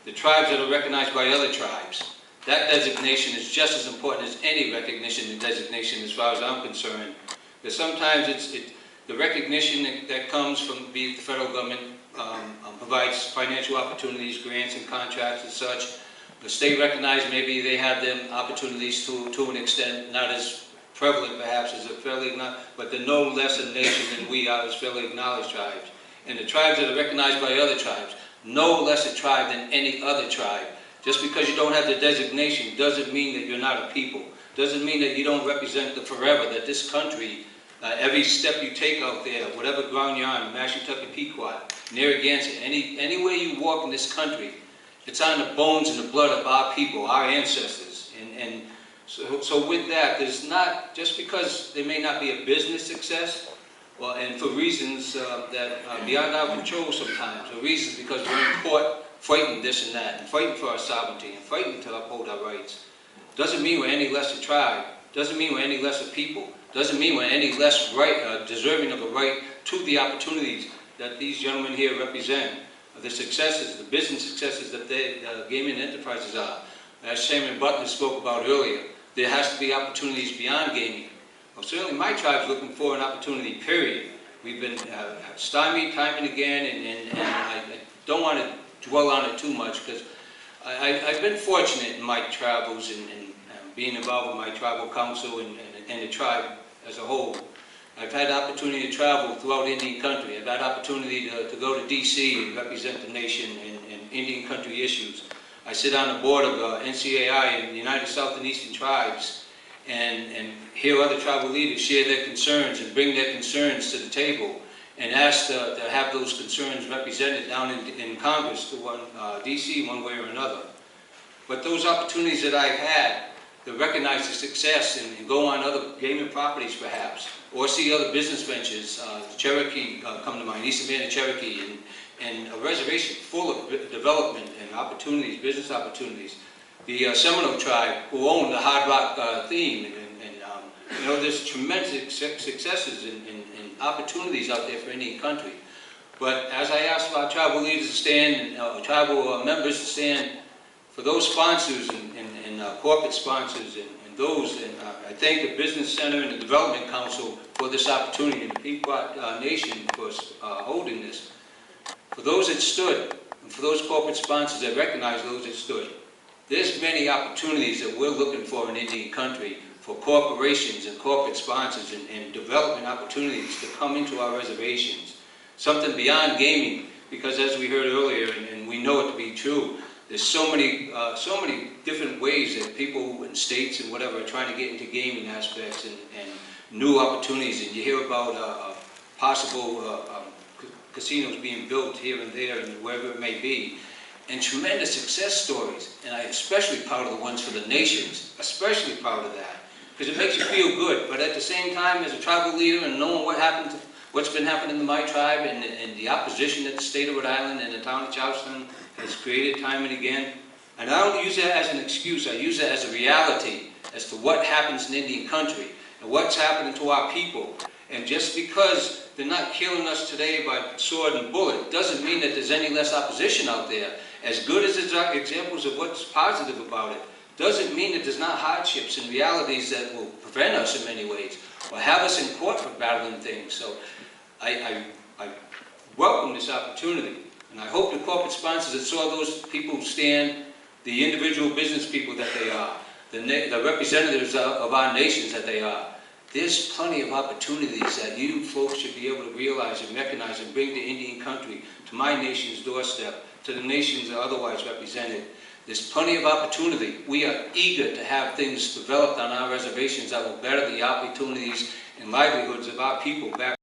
the tribes that are recognized by other tribes. That designation is just as important as any recognition and designation as far as I'm concerned. Because sometimes the recognition that comes from the federal government provides financial opportunities, grants and contracts and such. The state recognized maybe they have them opportunities to an extent, not as prevalent perhaps as a fairly acknowledged, but they're no less a nation than we are as fairly acknowledged tribes. And the tribes that are recognized by other tribes, no less a tribe than any other tribe. Just because you don't have the designation doesn't mean that you're not a people. Doesn't mean that you don't represent the forever, that this country, every step you take out there, whatever ground you're on, Mashantucket, Pequot, Narragansett, any way you walk in this country, it's on the bones and the blood of our people, our ancestors. And so with that, there's not, just because there may not be a business success, well, and for reasons that are beyond our control sometimes, or reasons because we're in court fighting this and that, and fighting for our sovereignty, and fighting to uphold our rights, doesn't mean we're any less a tribe, doesn't mean we're any less a people, doesn't mean we're any less deserving of a right to the opportunities that these gentlemen here represent, the successes, the business successes that gaming enterprises are. As Chairman Butler spoke about earlier, there has to be opportunities beyond gaming. Well, certainly my tribe's looking for an opportunity, period. We've been stymied time and again, and I don't want to dwell on it too much, because I've been fortunate in my travels and being involved with my tribal council and the tribe as a whole. I've had the opportunity to travel throughout Indian country. I've had opportunity to go to D.C. and represent the nation in Indian country issues. I sit on the board of NCAI and the United South and Eastern Tribes, and hear other tribal leaders share their concerns and bring their concerns to the table, and ask to have those concerns represented down in Congress to D.C. one way or another. But those opportunities that I've had to recognize the success and go on other gaming properties perhaps, or see other business ventures, Cherokee come to mind, Eastern Band of Cherokee, and a reservation full of development and opportunities, business opportunities. The Seminole tribe, who own the Hard Rock theme, and you know, there's tremendous successes and opportunities out there for Indian country. But as I asked our tribal leaders to stand, and tribal members to stand, for those sponsors and corporate sponsors and those, and I thank the Business Center and the Development Council for this opportunity, and the Pequot Nation for holding this. For those that stood, and for those corporate sponsors that recognize those that stood, there's many opportunities that we're looking for in Indian country for corporations and corporate sponsors and development opportunities to come into our reservations. Something beyond gaming, because as we heard earlier, and we know it to be true, there's so many different ways that people in states and whatever are trying to get into gaming aspects and new opportunities. And you hear about possible casinos being built here and there and wherever it may be, and tremendous success stories. And I'm especially proud of the ones for the nations, especially proud of that, because it makes you feel good. But at the same time, as a tribal leader and knowing what's been happening to my tribe and the opposition that the state of Rhode Island and the town of Charleston has created time and again, and I don't use that as an excuse, I use that as a reality as to what happens in Indian country and what's happening to our people. And just because they're not killing us today by sword and bullet doesn't mean that there's any less opposition out there. As good as examples of what's positive about it, doesn't mean that there's not hardships and realities that will prevent us in many ways, or have us in court for battling things. So I welcome this opportunity, and I hope the corporate sponsors that saw those people stand, the individual business people that they are, the representatives of our nations that they are, there's plenty of opportunities that you folks should be able to realize and recognize and bring to Indian country, to my nation's doorstep, to the nations that are otherwise represented. There's plenty of opportunity. We are eager to have things developed on our reservations that will better the opportunities and livelihoods of our people back